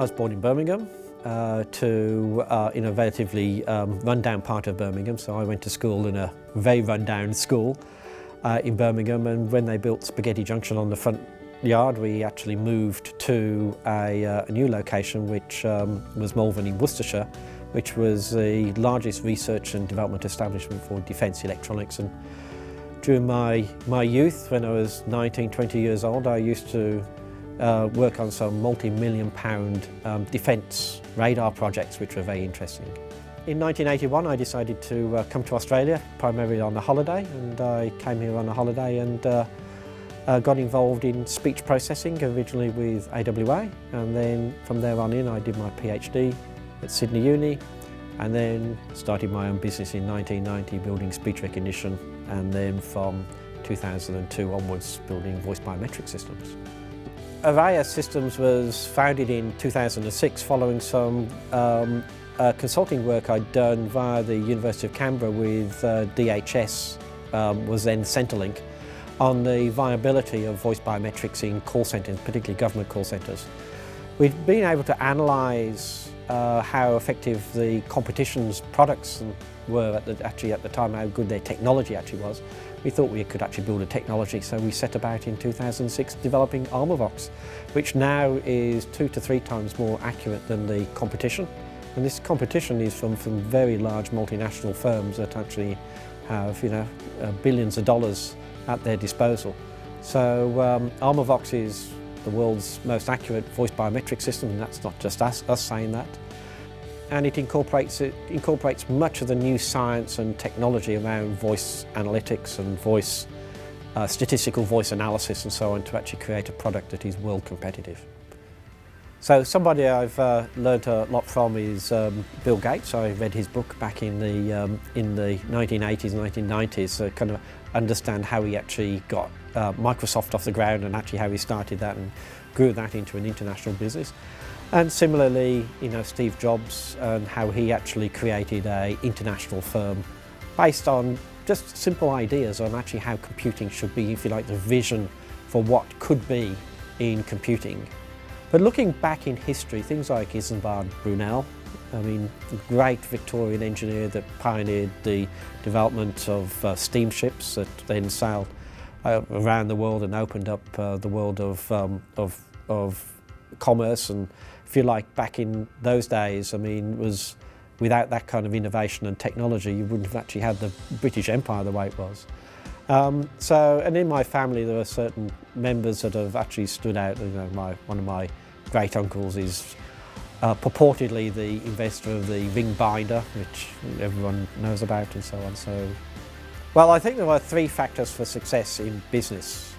I was born in Birmingham, in a relatively run-down part of Birmingham. So I went to school in a very run-down school in Birmingham, and when they built Spaghetti Junction on the front yard, we actually moved to a new location, which was Malvern in Worcestershire, which was the largest research and development establishment for defence electronics. And during my youth, when I was 19, 20 years old, I used to work on some multi-million-pound defence radar projects, which were very interesting. In 1981, I decided to come to Australia, primarily on a holiday, and I came here on a holiday and got involved in speech processing, originally with AWA, and then from there on in I did my PhD at Sydney Uni, and then started my own business in 1990 building speech recognition, and then from 2002 onwards building voice biometric systems. Auraya Systems was founded in 2006 following some consulting work I'd done via the University of Canberra with DHS, was then Centrelink, on the viability of voice biometrics in call centres, particularly government call centres. We'd been able to analyse how effective the competition's products were at the time, how good their technology actually was. We thought we could actually build a technology, so we set about in 2006 developing Armavox, which now is 2 to 3 times more accurate than the competition. And this competition is from very large multinational firms that actually have, billions of dollars at their disposal. So Armavox is the world's most accurate voice biometric system, and that's not just us saying that. And it incorporates much of the new science and technology around voice analytics and voice statistical voice analysis and so on to actually create a product that is world competitive. So somebody I've learned a lot from is Bill Gates. I read his book back in the 1980s and 1990s to kind of understand how he actually got Microsoft off the ground and actually how he started that and grew that into an international business. And similarly, Steve Jobs and how he actually created an international firm based on just simple ideas on actually how computing should be, if you like, the vision for what could be in computing. But looking back in history, things like Isambard Brunel, a great Victorian engineer that pioneered the development of steamships that then sailed around the world and opened up the world of commerce. And if you like, back in those days, was without that kind of innovation and technology, you wouldn't have actually had the British Empire the way it was. And in my family, there are certain members that have actually stood out. One of my great uncles is purportedly the inventor of the ring binder, which everyone knows about, and so on. So, well, I think there are 3 factors for success in business.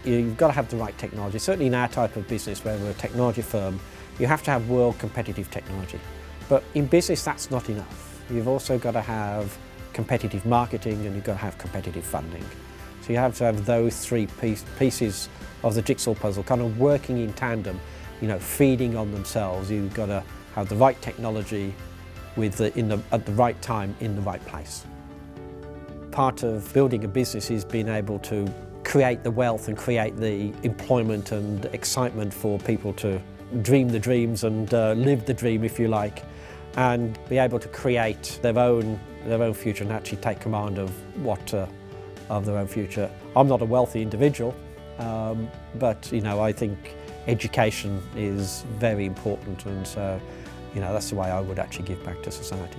You've got to have the right technology. Certainly in our type of business, where we're a technology firm, you have to have world competitive technology. But in business, that's not enough. You've also got to have competitive marketing, and you've got to have competitive funding. So you have to have those 3 pieces of the jigsaw puzzle kind of working in tandem, feeding on themselves. You've got to have the right technology at the right time in the right place. Part of building a business is being able to create the wealth and create the employment and excitement for people to dream the dreams and live the dream, if you like, and be able to create their own future and actually take command of their own future. I'm not a wealthy individual, but I think education is very important, and so that's the way I would actually give back to society.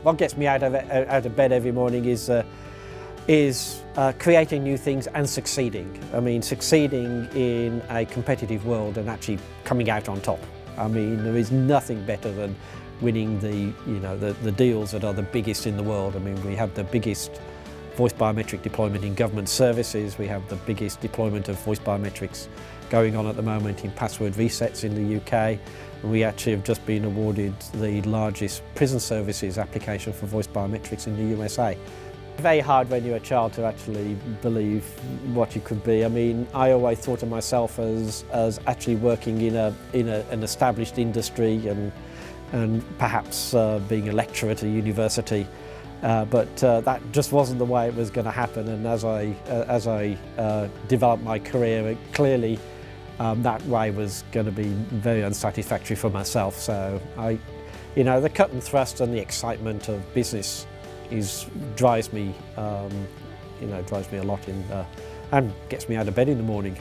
What gets me out of bed every morning is creating new things and succeeding. Succeeding in a competitive world and actually coming out on top. There is nothing better than winning the deals that are the biggest in the world. We have the biggest voice biometric deployment in government services. We have the biggest deployment of voice biometrics going on at the moment in password resets in the UK. And we actually have just been awarded the largest prison services application for voice biometrics in the USA. Very hard when you're a child to actually believe what you could be. I always thought of myself as actually working in an established industry and perhaps being a lecturer at a university. But that just wasn't the way it was going to happen. And as I developed my career, clearly that way was going to be very unsatisfactory for myself. So the cut and thrust and the excitement of business drives me a lot and gets me out of bed in the morning.